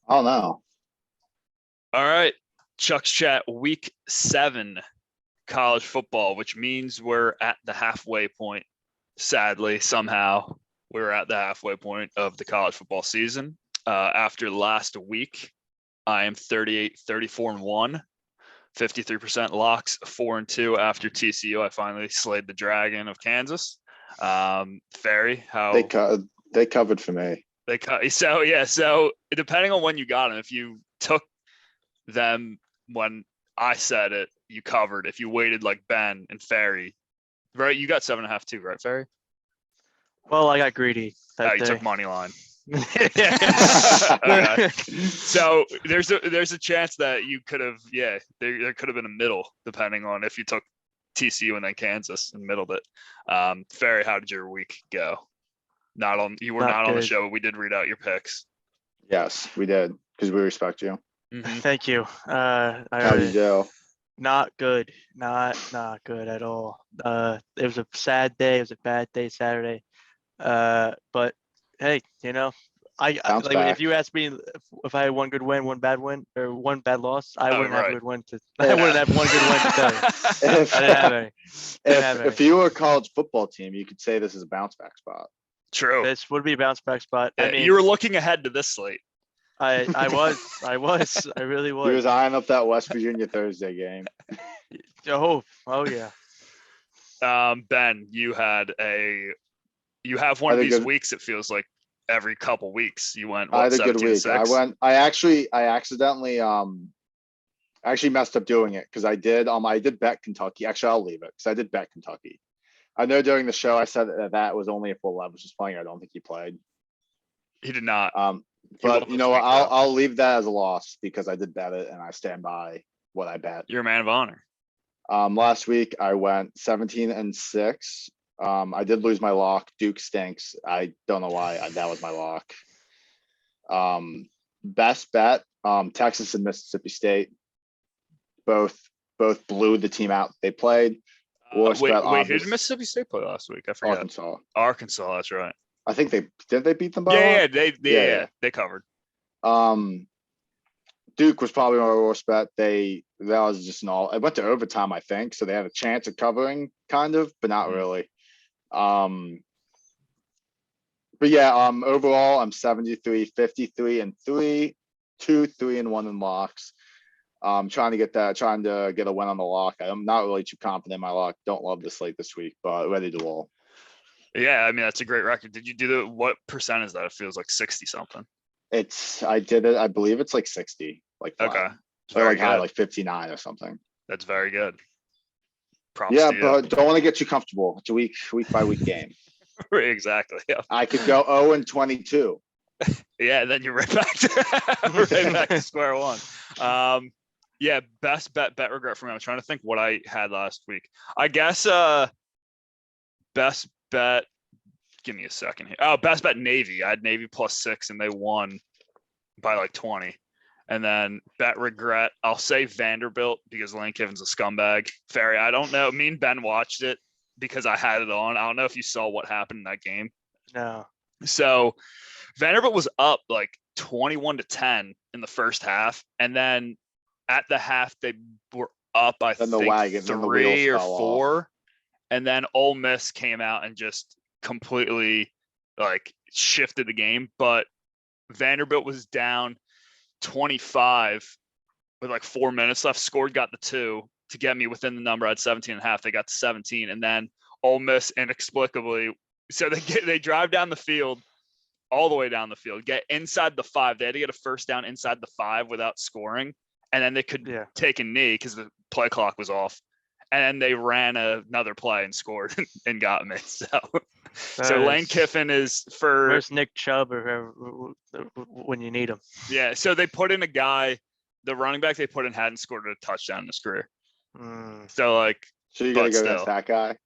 I don't know. All right. Chuck's Chat Week 7 college football, which means we're at the halfway point. Sadly, somehow, we're at the halfway point of the college football season. After last week, I am 38, 34-1, 53% locks, 4-2 after TCU. I finally slayed the dragon of Kansas. Ferry, how They covered for me. they cut. So depending on when you got them, if you took them when I said it, you covered. If you waited like Ben and Ferry, right? You got 7.5 too, right, Ferry? Well, I got greedy that You day. took money line. Yeah. Okay. So there's a chance that you could have, there could have been a middle depending on if you took TCU and then Kansas and middled it. Ferry, how did your week go? You were not on the show, but we did read out your picks. Yes, we did because we respect you. Mm-hmm. Thank you. How did you do? Not good. Not good at all. It was a sad day. It was a bad day Saturday. But hey, I Bounce like back. if you asked me if I had one good win, one bad win, or one bad loss, I wouldn't have a good win to. I wouldn't have one good win to tell you. I didn't have any. If you were a college football team, you could say this is a bounce back spot. True. This would be a bounce back spot. I mean, you were looking ahead to this slate. I really was. He was eyeing up that West Virginia Thursday game. Oh yeah. Ben, you have one of these weeks. It feels like every couple weeks you went. I had a good week. 6? I accidentally messed up doing it because I did bet Kentucky. Actually, I'll leave it because I did bet Kentucky. I know during the show I said that was only if Will Levis was playing. I don't think he played. He did not. But you know what? I'll leave that as a loss because I did bet it and I stand by what I bet. You're a man of honor. Last week I went 17-6. I did lose my lock. Duke stinks. I don't know why that was my lock. Best bet, Texas and Mississippi State. Both blew the team out they played. Wait, who did Mississippi State play last week? I forgot. Arkansas, that's right. I think they beat them by they covered. Duke was probably my worst bet. That was just it went to overtime, I think, so they had a chance of covering, kind of, but not really. But yeah, overall I'm 73, 53-3, 2-3-1 in locks. Trying to get a win on the lock. I'm not really too confident in my lock. Don't love the slate this week, but ready to roll. Yeah, I mean that's a great record. Did you do what percent is that? It feels like 60 something. I did it. I believe it's like 60. Like okay, or like high, like 59 or something. That's very good. Props to you. But don't want to get too comfortable. It's a week by week game. Exactly. Yeah. I could go 0-22. Yeah, then you're right back to square one. Yeah, best bet regret for me. I'm trying to think what I had last week. I guess best bet. Give me a second here. Oh, best bet Navy. I had Navy +6 and they won by like 20. And then bet regret, I'll say Vanderbilt because Lane Kiffin's a scumbag. Ferry, I don't know. Me and Ben watched it because I had it on. I don't know if you saw what happened in that game. No. So Vanderbilt was up like 21-10 in the first half. And then at the half, they were up, I think, 3 or 4. Off. And then Ole Miss came out and just completely like shifted the game. But Vanderbilt was down 25 with like 4 minutes left, got the 2 to get me within the number. I had 17.5. They got to 17. And then Ole Miss inexplicably, so they drive down the field, all the way down the field, get inside the 5. They had to get a first down inside the 5 without scoring. And then they could take a knee because the play clock was off. And then they ran another play and scored and got me. So Lane Kiffin is for. Where's Nick Chubb or when you need him? Yeah. So they put in a guy, the running back they put in hadn't scored a touchdown in his career. So you gotta go against that guy?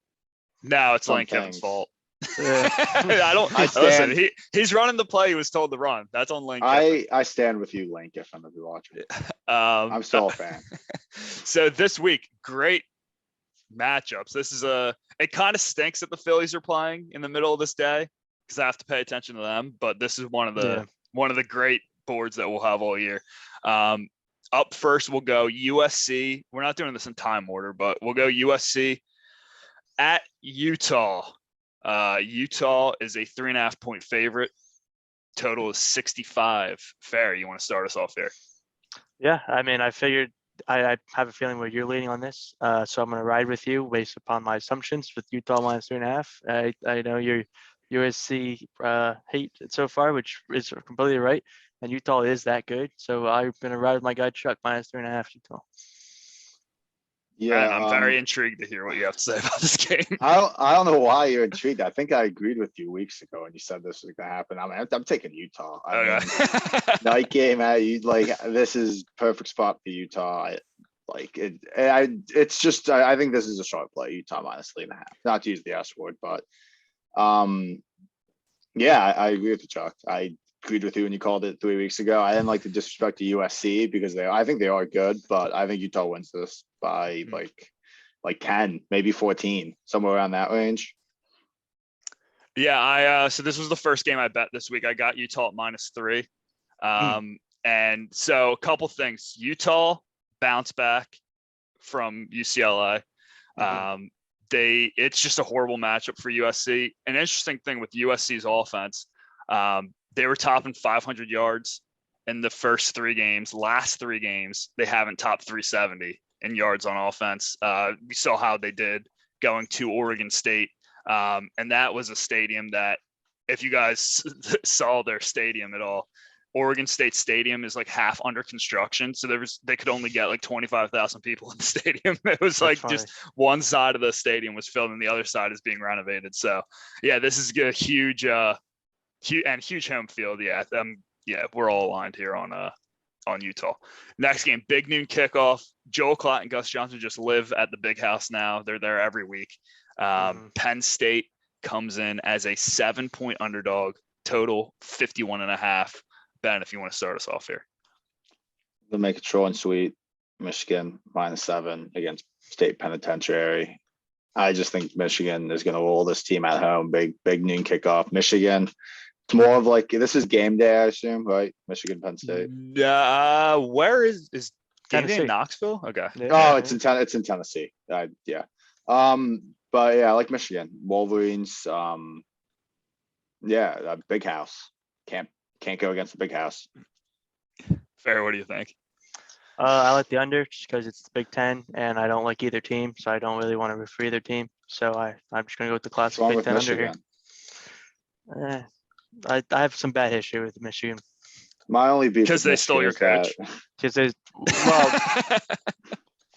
No, it's Lane Kiffin's fault. Yeah. Listen, he's running the play he was told to run. That's on Lane Kiffin. I stand with you, Lane Kiffin, if you're watching. I'm still a fan. So this week, great matchups. It kind of stinks that the Phillies are playing in the middle of this day because I have to pay attention to them. But this is one of the great boards that we'll have all year. Up first, we'll go USC. We're not doing this in time order, but we'll go USC at Utah. Utah is a 3.5 point favorite. Total is 65. Fair, you want to start us off here? Yeah, I mean, I figured I have a feeling where you're leaning on this, so I'm going to ride with you based upon my assumptions with Utah minus 3.5. I know your USC hate it so far, which is completely right, and Utah is that good, so I'm going to ride with my guy Chuck minus 3.5 Utah. Yeah, and I'm very intrigued to hear what you have to say about this game. I don't know why you're intrigued. I think I agreed with you weeks ago when you said this was gonna happen. I'm taking Utah. I mean, night game at you, like this is perfect spot for Utah. It's just I think this is a short play. Utah minus 3.5. Not to use the S word, but yeah, I agree with you, Chuck. I agreed with you when you called it 3 weeks ago. I didn't like to disrespect the USC because I think they are good, but I think Utah wins this by like 10, maybe 14, somewhere around that range. Yeah, so this was the first game I bet this week. I got Utah at -3. And so a couple things. Utah bounce back from UCLA. It's just a horrible matchup for USC. An interesting thing with USC's offense, they were topping 500 yards in the first 3 games. Last 3 games, they haven't topped 370 in yards on offense. We saw how they did going to Oregon State. And that was a stadium that, if you guys saw their stadium at all, Oregon State Stadium is like half under construction. So they could only get like 25,000 people in the stadium. It was like just one side of the stadium was filled and the other side is being renovated. So yeah, this is a huge home field. Yeah, we're all aligned here on Utah. Next game, big noon kickoff. Joel Klatt and Gus Johnson just live at the big house now. They're there every week. Penn State comes in as a 7-point underdog, total 51.5. Ben, if you want to start us off here. They'll make it short and sweet. Michigan -7 against State Penitentiary. I just think Michigan is going to roll this team at home. Big noon kickoff. Michigan. It's more of like, this is game day, I assume, right? Michigan, Penn State. Where is game day in Knoxville? Okay. Yeah. Oh, it's in Tennessee. Yeah. But yeah, I like Michigan. Wolverines. Yeah, a big house. Can't go against the big house. Fair. What do you think? I like the under just because it's the Big Ten, and I don't like either team, so I don't really want to root for either team. So I'm just gonna go with the classic Big Ten under here. I have some bad history with Michigan. My only beef because they stole your coach.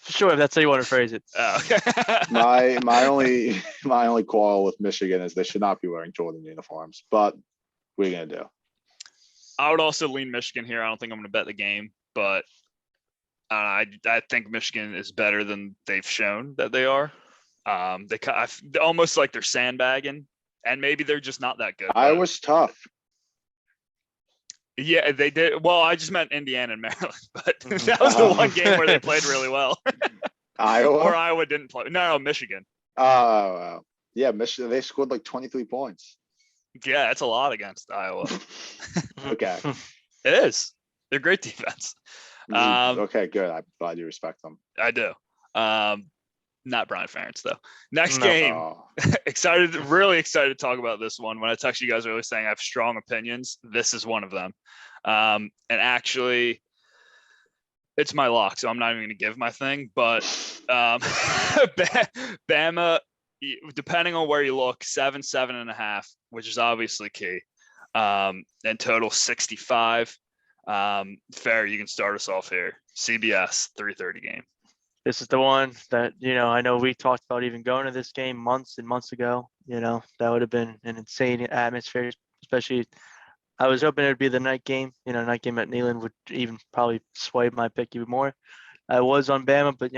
Sure, if that's how you want to phrase it. Oh, okay. my only quarrel with Michigan is they should not be wearing Jordan uniforms. But what are you gonna do? I would also lean Michigan here. I don't think I'm going to bet the game, but I think Michigan is better than they've shown that they are. They almost like they're sandbagging, and maybe they're just not that good. Iowa's tough. Yeah, they did. Well, I just meant Indiana and Maryland, but that was the one game where they played really well. Iowa? Or Iowa didn't play. No, Michigan. Oh, yeah, Michigan. They scored like 23 points. Yeah, that's a lot against Iowa. Okay. It is. They're great defense. Okay, good. I'm glad you respect them. I do. Not Brian Ferentz, though. Next game. Really excited to talk about this one. When I text you guys earlier saying I have strong opinions, this is one of them. And actually, it's my lock, so I'm not even going to give my thing. But Bama, depending on where you look, 7.5, which is obviously key. And total 65. Fair, you can start us off here. CBS 3:30 game. This is the one that, I know we talked about even going to this game months and months ago. That would have been an insane atmosphere, especially I was hoping it would be the night game. Night game at Neyland would even probably sway my pick even more. I was on Bama, but,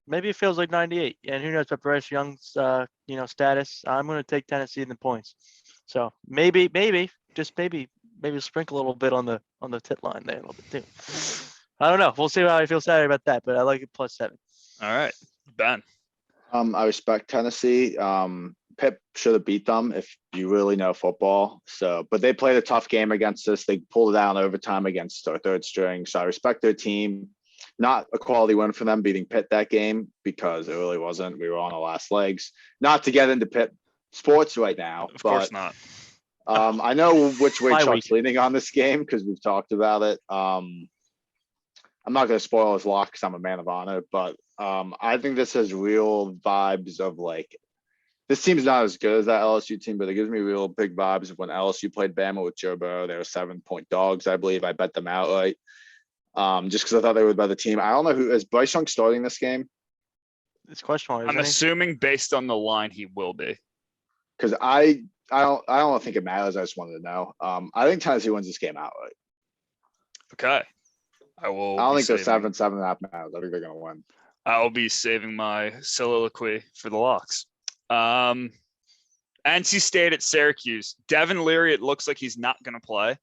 maybe it feels like 98. And who knows about Bryce Young's, status. I'm going to take Tennessee in the points. So maybe, just maybe sprinkle a little bit on the tit line there a little bit too. I don't know. We'll see how I feel Saturday about that, but I like it +7. All right, Ben. I respect Tennessee. Pitt should have beat them if you really know football. So, but they played a tough game against us. They pulled it out in overtime against our third string. So I respect their team. Not a quality win for them beating Pitt that game because it really wasn't. We were on our last legs. Not to get into Pitt sports right now, Of course not. I know which way Bye Chuck's week. leaning on this game because we've talked about it. I'm not going to spoil his lock because I'm a man of honor, but I think this has real vibes of like, this team's not as good as that LSU team, but it gives me real big vibes of when LSU played Bama with Joe Burrow. They were 7-point dogs, I believe. I bet them outright. Just because I thought they were a better team. I don't know who is Bryce Young starting this game. It's questionable. I'm assuming based on the line he will be. Because I don't think it matters. I just wanted to know. I think Tennessee wins this game outright. Okay. I don't think they're 7.5 matters. I think they're gonna win. I'll be saving my soliloquy for the locks. NC State at Syracuse. Devin Leary, it looks like he's not gonna play.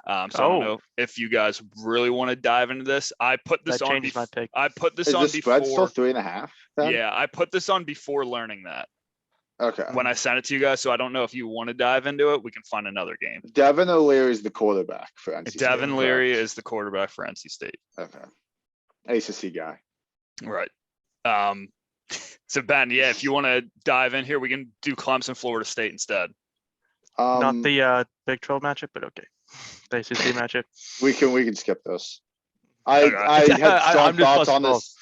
So I don't know if you guys really want to dive into this. I put this on. My pick. I put this Is on the spread still before. 3.5? Then? Yeah, I put this on before learning that. Okay. When I sent it to you guys, so I don't know if you want to dive into it. We can find another game. Devin O'Leary is the quarterback for NC State. Devin Leary correct? is the quarterback for NC State. Okay. ACC guy. Right. So Ben, yeah, if you want to dive in here, we can do Clemson, Florida State instead. Not the Big 12 matchup, but okay. The ACC matchup. We can skip this. I had strong thoughts on this.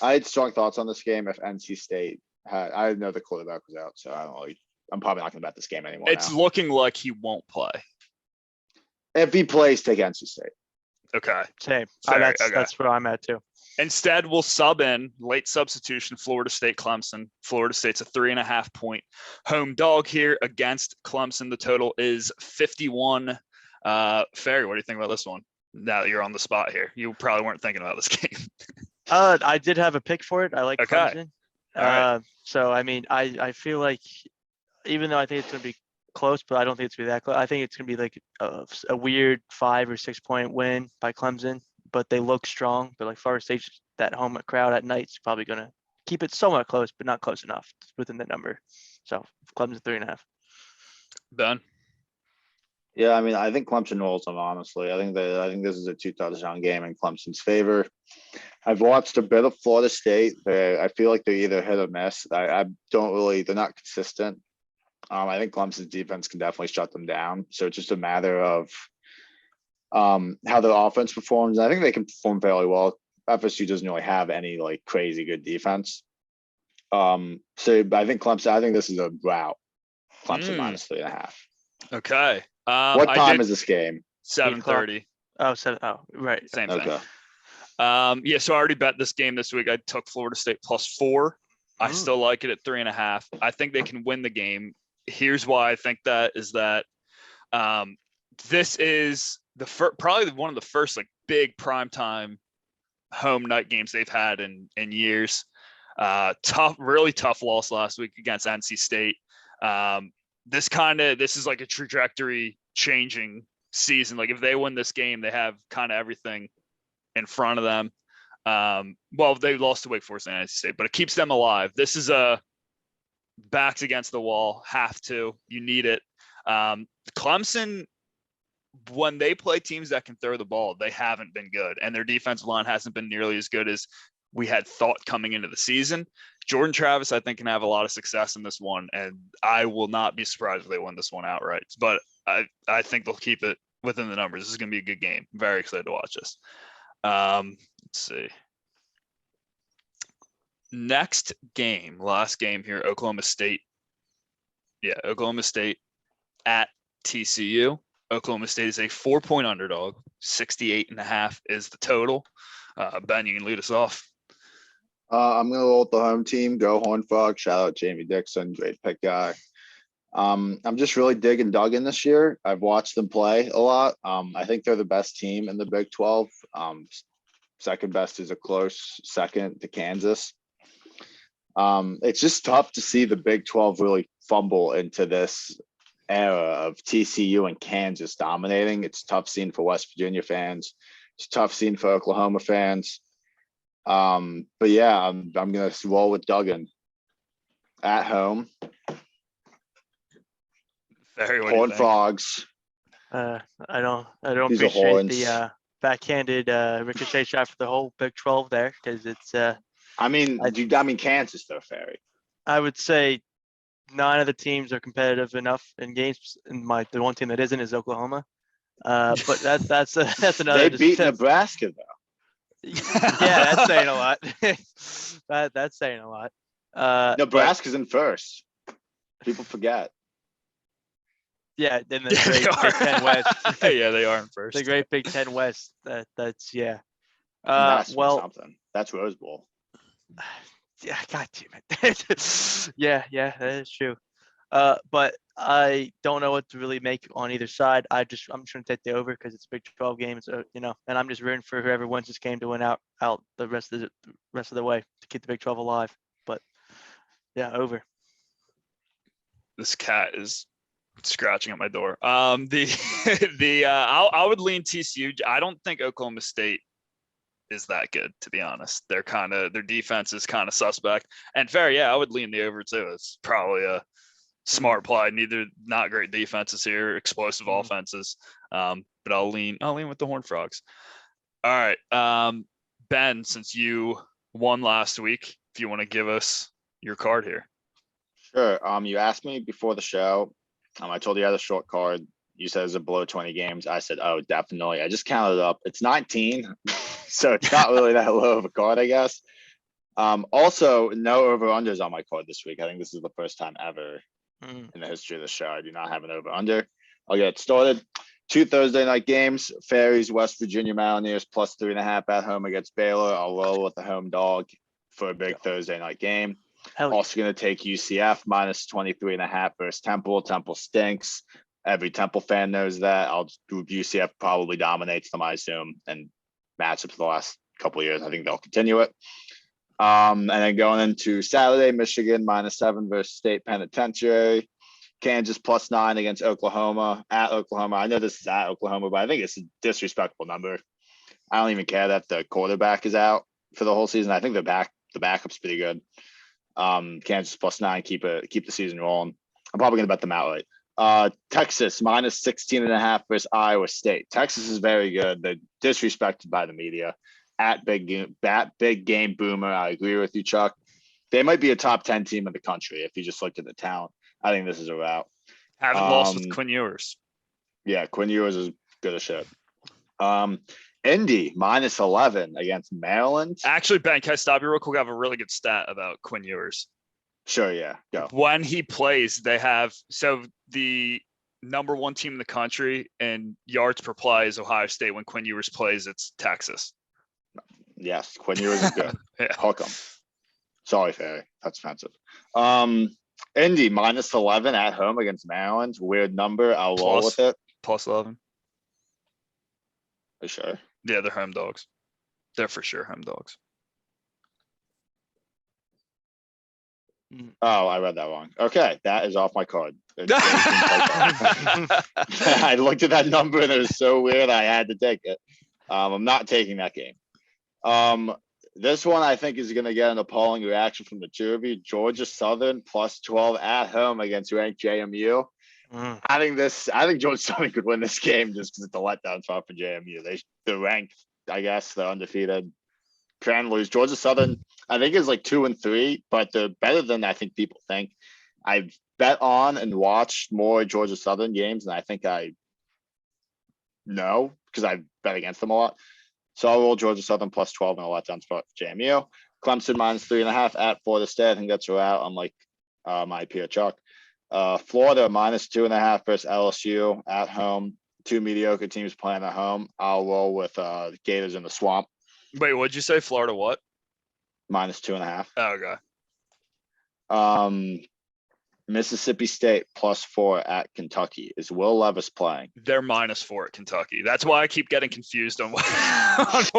I had strong thoughts on this game if NC State had. I didn't know the quarterback was out, so I don't know. I'm probably not going to bet this game anymore. It's now. looking like he won't play. If he plays, take NC State. Okay. Same. Fair, That's where I'm at too. Instead, we'll sub in late substitution, Florida State, Clemson. Florida State's a 3.5-point home dog here against Clemson. The total is 51. Ferry, what do you think about this one? Now that you're on the spot here, you probably weren't thinking about this game. I did have a pick for it. I like Okay. Clemson. So I mean, I feel like even though I think it's going to be close, but I don't think it's going to be that close. I think it's going to be like a weird 5 or 6 point win by Clemson, but they look strong. But like Florida State, that home crowd at night is probably going to keep it somewhat close, but not close enough within the number. So Clemson 3.5. Ben? Yeah, I mean, I think Clemson rolls them, honestly. I think this is a 2-touchdown game in Clemson's favor. I've watched a bit of Florida State. I feel like they're either hit or miss. They're not consistent. I think Clemson's defense can definitely shut them down. So it's just a matter of how their offense performs. I think they can perform fairly well. FSU doesn't really have any like crazy good defense. So I think this is a rout. Clemson minus 3.5. Okay. What time is this game? 7:30. Oh, right. Same Okay. thing. Yeah, so I already bet this game this week. I took Florida State +4. I still like it at 3.5. I think they can win the game. Here's why I think that is that this is probably one of the first like big primetime home night games they've had in years. Really tough loss last week against NC State. This is like a trajectory changing season. Like if they win this game, they have kind of everything in front of them. Well, they lost to Wake Forest and NC State, but it keeps them alive. This is a backs against the wall. You need it. Clemson, when they play teams that can throw the ball, they haven't been good, and their defensive line hasn't been nearly as good as we had thought coming into the season. Jordan Travis, I think, can have a lot of success in this one, and I will not be surprised if they win this one outright. But I think they'll keep it within the numbers. This is going to be a good game. I'm very excited to watch this. Let's see. Next game, last game here, Oklahoma State. Yeah, Oklahoma State at TCU. Oklahoma State is a 4-point underdog. 68.5 is the total. Ben, you can lead us off. I'm going to roll with the home team. Go Horned Frog. Shout out Jamie Dixon. Great pick guy. I'm just really digging Duggan this year. I've watched them play a lot. I think they're the best team in the Big 12. Second best is a close second to Kansas. It's just tough to see the Big 12 really fumble into this era of TCU and Kansas dominating. It's a tough scene for West Virginia fans. It's a tough scene for Oklahoma fans. But yeah, I'm gonna roll with Duggan at home. Very, what do you Horn think? Frogs. I don't These are appreciate horns. the backhanded ricochet shot for the whole Big 12 there, because it's I mean, I- Kansas though, Ferry. I would say 9 of the teams are competitive enough in games, and the one team that isn't is Oklahoma. But that's another. They beat Nebraska though. Yeah, that's saying a lot. That's saying a lot. Nebraska's in first. People forget. Yeah, in the Yeah, great they are. Big Ten West. Yeah, they are in first. The great Big Ten West. That's yeah. That's Well, something. That's Rose Bowl. yeah, God damn it. Yeah, that is true. But I don't know what to really make on either side. I'm just gonna take the over because it's a Big 12 game. So and I'm just rooting for whoever wins this game to win out the rest of the way to keep the Big 12 alive. But yeah, over. This cat is scratching at my door. I would lean TCU. I don't think Oklahoma State is that good, to be honest. Their defense is kind of suspect. And fair, yeah, I would lean the over too. It's probably a smart play. Not great defenses here, explosive offenses. But I'll lean with the Horned Frogs. All right. Ben, since you won last week, if you want to give us your card here. Sure. You asked me before the show. I told you I had a short card. You said it's a below 20 games. I said, oh, definitely. I just counted it up. It's 19, so it's not really that low of a card, I guess. Also, no over-unders on my card this week. I think this is the first time ever in the history of the show I do not have an over-under. I'll get it started. 2 Thursday night games. Ferries, West Virginia Mountaineers plus 3.5 at home against Baylor. I'll roll with the home dog for a big Thursday night game. Also going to take UCF minus 23.5 versus Temple. Temple stinks. Every Temple fan knows that. I'll do UCF probably dominates them, I assume, and matchups the last couple of years. I think they'll continue it. And then going into Saturday, Michigan -7 versus State Penitentiary. Kansas +9 against Oklahoma at Oklahoma. I know this is at Oklahoma, but I think it's a disrespectful number. I don't even care that the quarterback is out for the whole season. I think the backup's pretty good. Kansas +9, keep the season rolling. I'm probably gonna bet them outright. Texas -16.5 versus Iowa State. Texas is very good. They're disrespected by the media. At big game boomer. I agree with you, Chuck. They might be a top 10 team in the country if you just looked at the talent. I think this is a rout. Haven't lost with Quinn Ewers. Yeah, Quinn Ewers is good as shit. Indy -11 against Maryland. Actually, Ben, can I stop you real quick? I have a really good stat about Quinn Ewers. Sure, yeah, go. When he plays, the number 1 team in the country in yards per play is Ohio State. When Quinn Ewers plays, it's Texas. Yes, Quinn Ewers is good. Yeah. Hook 'em. Sorry, Ferry. That's offensive. Indy -11 at home against Maryland. Weird number. I'll roll with it. +11. Are you sure? Yeah, they're home dogs. They're for sure home dogs. Oh, I read that wrong. Okay, that is off my card. I looked at that number and it was so weird I had to take it. I'm not taking that game. This one I think is going to get an appalling reaction from the two of you. Georgia Southern +12 at home against ranked JMU. I think Georgia Southern could win this game just because it's a letdown spot for JMU. They're ranked, I guess. They're undefeated. Can lose. Georgia Southern, I think, is like 2-3, but they're better than I think people think. I've bet on and watched more Georgia Southern games than I think I know because I bet against them a lot. So I'll roll Georgia Southern +12 and a letdown spot for JMU. Clemson -3.5 at Florida State. I think that's a rout. I'm like my peer Chuck. Florida -2.5 versus LSU at home. 2 mediocre teams playing at home. I'll roll with the Gators in the swamp. Wait, what'd you say? Florida what? -2.5. Oh, okay. Mississippi State +4 at Kentucky. Is Will Levis playing? They're -4 at Kentucky. That's why I keep getting confused on I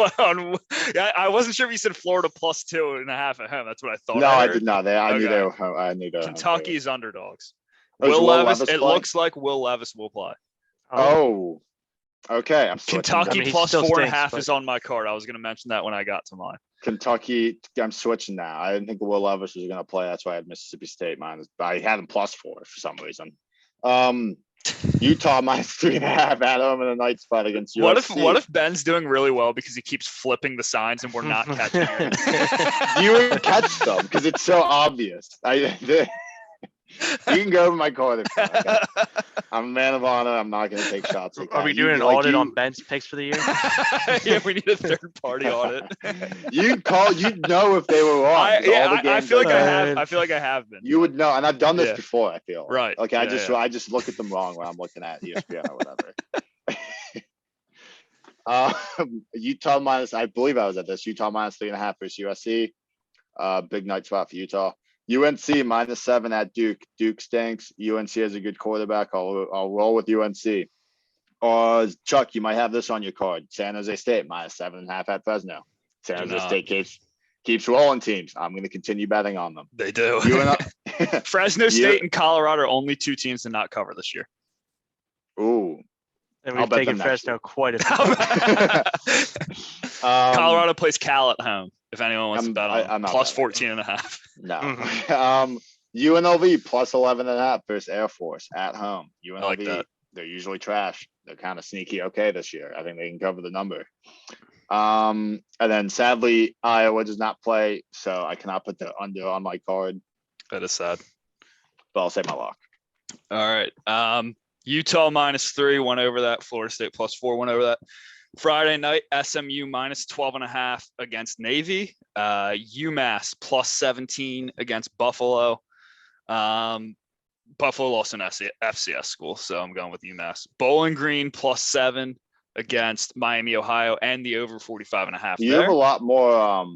wasn't sure if you said Florida +2.5 at home. That's what I thought. No, I did not. I knew they were. I knew they were. Kentucky's underdogs. Will Levis it play? looks like Will Levis will play. Oh, okay. I'm Kentucky I mean, +4.5 is on my card. I was going to mention that when I got to mine. Kentucky. I'm switching now. I didn't think Will Levis was going to play. That's why I had Mississippi State minus. But I had him +4 for some reason. Utah -3.5 at home in a night spot against USC. What if Ben's doing really well because he keeps flipping the signs and we're not catching it? You would catch them because it's so obvious. You can go over my card if you want. I'm a man of honor. I'm not going to take shots. Like Are we that. doing an audit on Ben's picks for the year? Yeah, we need a third party audit. You'd know if they were wrong. I feel like I have. I feel like I have been. You would know, and I've done this before. I feel right. Like I just look at them wrong when I'm looking at ESPN or whatever. Utah I believe I was at this. Utah -3.5 versus USC. Big night spot for Utah. UNC -7 at Duke. Duke stinks. UNC has a good quarterback. I'll roll with UNC. Or Chuck, you might have this on your card. San Jose State -7.5 at Fresno. San Jose State keeps rolling teams. I'm going to continue betting on them. They do. Fresno State and Colorado are only 2 teams to not cover this year. Ooh. And we've taken Fresno quite a few. Colorado plays Cal at home. If anyone wants to bet on +14.5. No. UNLV +11.5 versus Air Force at home. UNLV, I like that. They're usually trash. They're kind of sneaky okay this year. I think they can cover the number. And then sadly, Iowa does not play, so I cannot put the under on my card. That is sad. But I'll say my lock. All right. Utah -3 went over that. Florida State +4 went over that. Friday night, SMU -12.5 against Navy. UMass +17 against Buffalo. Buffalo lost an FCS school, so I'm going with UMass. Bowling Green +7 against Miami, Ohio, and the over 45.5. You have a lot more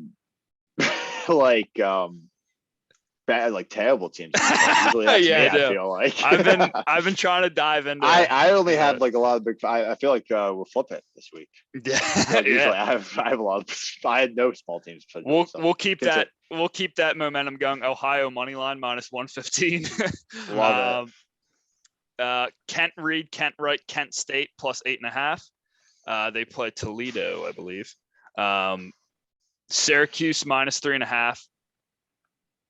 bad, terrible teams. Usually that's me, I feel like. I've been trying to dive into. I only had a lot of big. I feel like we'll flip it this week. Yeah, usually I have a lot of. I had no small teams. We'll keep that. We'll keep that momentum going. Ohio money line -115. Love it. Kent Wright, Kent State +8.5. They play Toledo, I believe. Syracuse -3.5.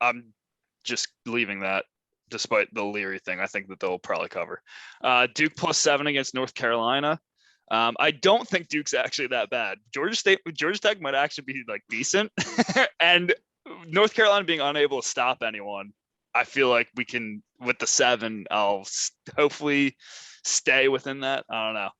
I'm just leaving that despite the Leary thing. I think that they'll probably cover. Duke +7 against North Carolina. I don't think Duke's actually that bad. Georgia Tech might actually be decent. And North Carolina being unable to stop anyone, I feel like we can, with the 7, I'll hopefully stay within that. I don't know.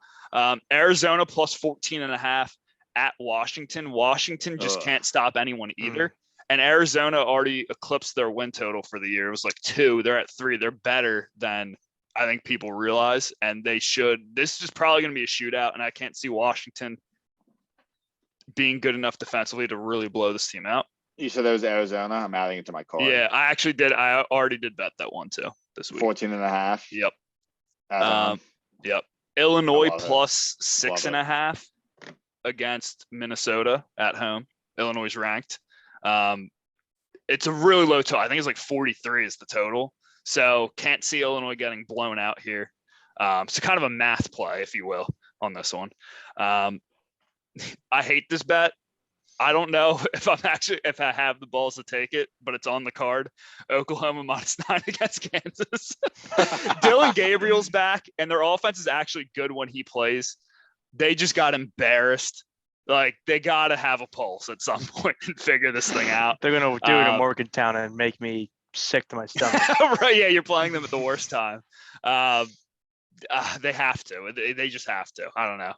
Arizona +14.5 at Washington. Washington just can't stop anyone either. And Arizona already eclipsed their win total for the year. It was 2. They're at 3. They're better than I think people realize, and they should. This is probably going to be a shootout, and I can't see Washington being good enough defensively to really blow this team out. You said it was Arizona. I'm adding it to my card. Yeah, I actually did. I already did bet that one too this week. 14.5. Yep. Yep. Illinois +6.5 against Minnesota at home. Illinois is ranked. It's a really low total. I think it's 43 is the total. So can't see Illinois getting blown out here. So kind of a math play, if you will, on this one. I hate this bet. I don't know if I have the balls to take it, but it's on the card. Oklahoma -9 against Kansas. Dylan Gabriel's back, and their offense is actually good when he plays. They just got embarrassed. They got to have a pulse at some point and figure this thing out. They're going to do it in Morgantown and make me sick to my stomach. Right, yeah, you're playing them at the worst time. They have to. They just have to. I don't know.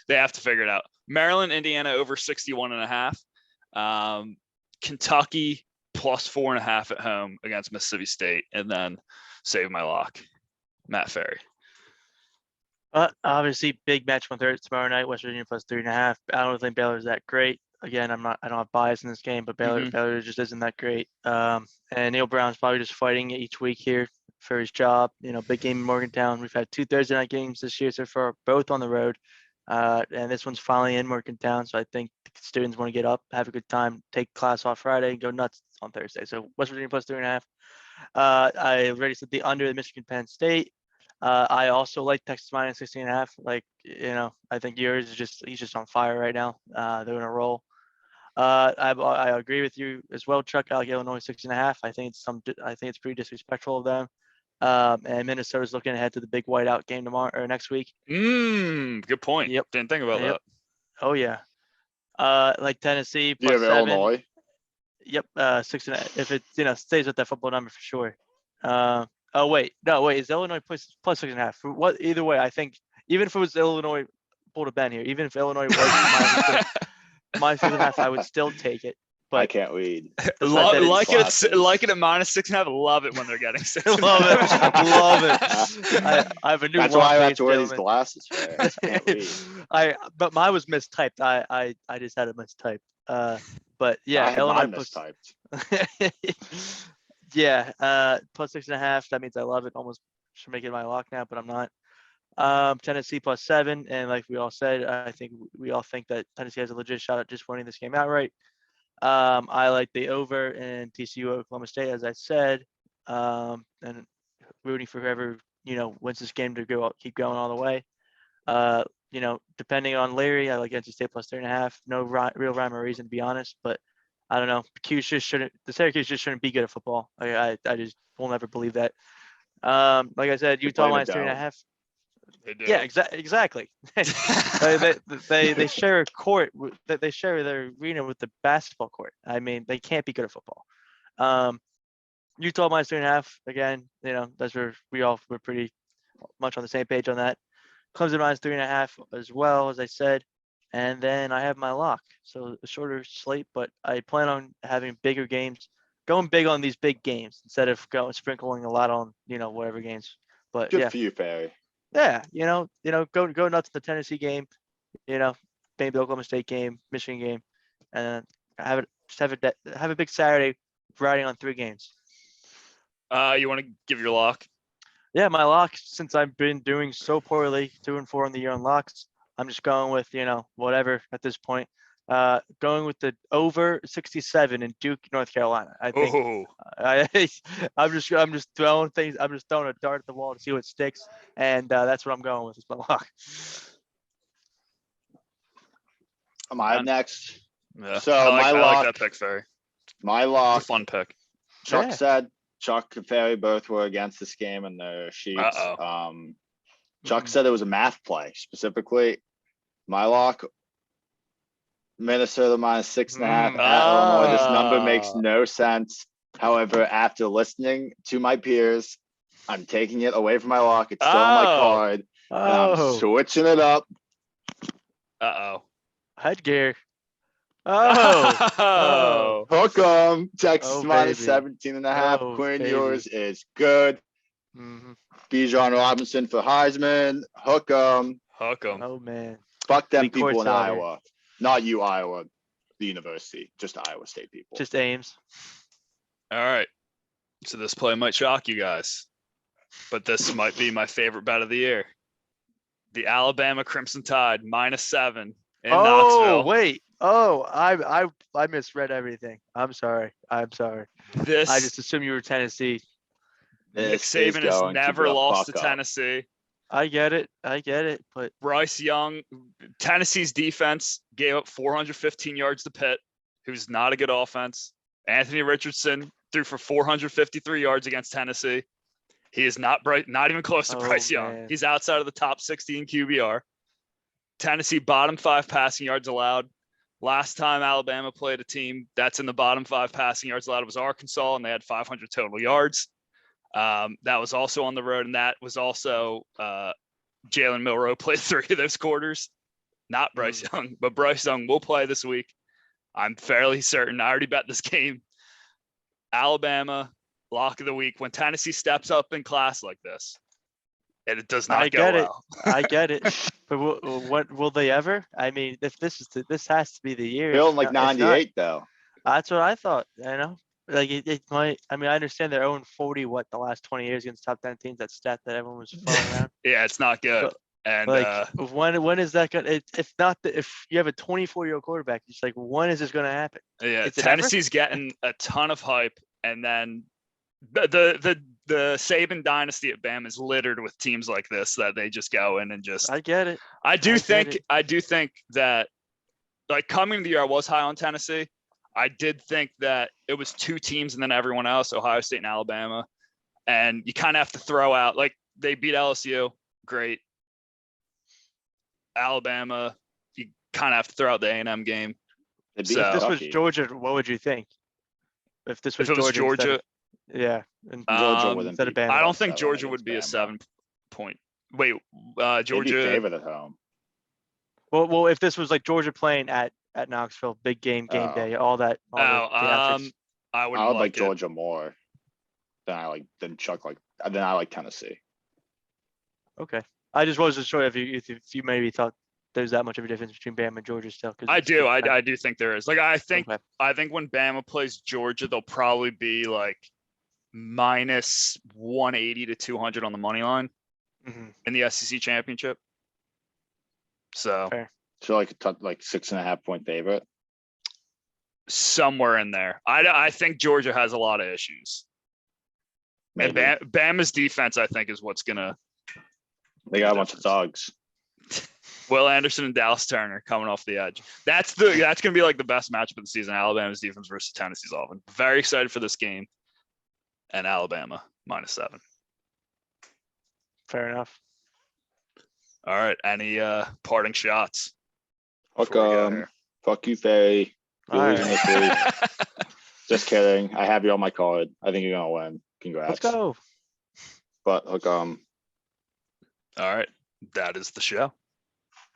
They have to figure it out. Maryland, Indiana over 61.5. Kentucky +4.5 at home against Mississippi State, and then save my lock, Matt Ferry. Obviously, big match tomorrow night. West Virginia +3.5. I don't think Baylor's that great. Again, I don't have bias in this game, but Baylor just isn't that great. And Neil Brown's probably just fighting each week here for his job. Big game in Morgantown. We've had 2 Thursday night games this year so far, both on the road. And this one's finally in Morgantown, so I think the students want to get up, have a good time, take class off Friday, and go nuts on Thursday. So West Virginia +3.5. I already said the under the Michigan Penn State. I also like Texas -16.5. I think yours is he's just on fire right now. They're in a roll. I agree with you as well, Chuck. I like Illinois 6.5. I think it's pretty disrespectful of them. And Minnesota's looking ahead to the big whiteout game tomorrow or next week. Good point. Yep. Didn't think about that. Oh yeah. Like Tennessee Do you have +7. Illinois? Yep. 6.5. If it stays with that football number for sure. Oh wait, no wait. Is Illinois plus 6.5? What? Either way, I think even if it was Illinois, pulled a Ben here. Even if Illinois was minus 6.5, I would still take it. But I can't read. Like it at -6.5. Love it when they're getting 6. Love it. I have a new. That's why I have to wear these glasses. I can't read. But mine was mistyped. I just had it mistyped. But yeah, I had Illinois mine mistyped. Yeah, plus 6.5. That means I love it. Almost should make it my lock now, but I'm not. Tennessee +7, and like we all said, I think we all think that Tennessee has a legit shot at just winning this game outright. I like the over in TCU Oklahoma State, as I said, and rooting for whoever wins this game to keep going all the way. Depending on Larry, I like NC State +3.5. No real rhyme or reason, to be honest, but I don't know. Syracuse just shouldn't be good at football. I just will never believe that. Like I said, Utah -3.5. They do. Yeah, exactly. they share a court. They share their arena with the basketball court. I mean, they can't be good at football. Utah -3.5. Again, that's where we're pretty much on the same page on that. Clemson -3.5 as well, as I said. And then I have my lock. So a shorter slate, but I plan on having bigger games, going big on these big games instead of sprinkling a lot on whatever games. But Good yeah. for you, Perry. Yeah, go nuts in the Tennessee game, maybe the Oklahoma State game, Michigan game, and have a big Saturday riding on 3 games. You want to give your lock? Yeah, my lock, since I've been doing so poorly, 2-4 in the year on locks, I'm just going with whatever at this point. Going with the over 67 in Duke, North Carolina. I think I'm just throwing things. I'm just throwing a dart at the wall to see what sticks, and that's what I'm going with. Is my lock. Am I next? Yeah. So I my lock. like that pick, Ferry. My lock. It's a fun pick. Chuck said Chuck and Ferry both were against this game in their sheets. Chuck said it was a math play specifically. My lock. Minnesota -6.5 at Illinois. This number makes no sense. However, after listening to my peers, I'm taking it away from my lock. It's still on my card. And I'm switching it up. Headgear. Hook 'em. Texas -17.5. Quinn, yours is good. Bijan Robinson for Heisman. Hook 'em. Oh man. Fuck them people in Iowa. Not you, Iowa, the university, just Iowa State people. Just Ames. All right. So this play might shock you guys, but this might be my favorite bet of the year. The Alabama Crimson Tide -7 in Knoxville. Wait. I misread everything. I'm sorry. I just assumed you were Tennessee. Nick Saban has never lost to Tennessee. I get it, but Bryce Young, Tennessee's defense gave up 415 yards to Pitt, who's not a good offense. Anthony Richardson threw for 453 yards against Tennessee. He is not even close to Bryce Young. He's outside of the top 60 in QBR. Tennessee bottom 5 passing yards allowed. Last time Alabama played a team that's in the bottom 5 passing yards allowed was Arkansas, and they had 500 total yards. That was also on the road, and that was also Jalen Milroe played 3 of those quarters. Not Bryce Young, but Bryce Young will play this week. I'm fairly certain. I already bet this game. Alabama, lock of the week. When Tennessee steps up in class like this, and it does not go well. I get it. But what will they ever? I mean, if this has to be the year. Feeling like 98 though. That's what I thought. Like it might. I mean, I understand they're 0-40 the last 20 years against top 10 teams. That stat that everyone was following around. Yeah, it's not good. And when is that gonna? If you have a 24-year-old quarterback, it's like, when is this gonna happen? Yeah, Tennessee's getting a ton of hype, and then the Saban dynasty at Bama is littered with teams like this that they just go in and just. I get it. I do think that, like, coming to the year, I was high on Tennessee. I did think that it was 2 teams and then everyone else, Ohio State and Alabama. And you kind of have to throw out, like, they beat LSU, great. Alabama, you kind of have to throw out the A&M game. They beat So- If this was Kentucky. Georgia, what would you think? If this was If it was Georgia, instead Georgia, of- yeah, and Georgia Um, wouldn't instead of be Bama. I don't +7 think Georgia would against be a Bama. 7-point. Wait, They'd be Georgia. favored at home. well, if this was like Georgia playing at Knoxville, big game Oh. day, all that, all the theatrics. I I wouldn't would like like it. Georgia more than I like Tennessee. Okay, I just wasn't sure if you maybe thought there's that much of a difference between Bama and Georgia still. 'Cause I it's do. different. I do think there is. Like, I think Okay. when Bama plays Georgia, they'll probably be like minus 180 to 200 on the money line Mhm. in the SEC championship. So Fair. So like 6.5 point favorite. somewhere in there. I think Georgia has a lot of issues. Maybe And Bama's defense, I think, is what's gonna. they got a bunch of dogs. Will Anderson and Dallas Turner coming off the edge. That's gonna be like the best matchup of the season. Alabama's defense versus Tennessee's offense. Very excited for this game. And Alabama -7. Fair enough. All right. Any parting shots? Fuck before we get out of here? fuck you, Faye. You're All losing right. this week. Just kidding. I have you on my card. I think you're gonna win. Congrats. Let's go. But look, All right. That is the show.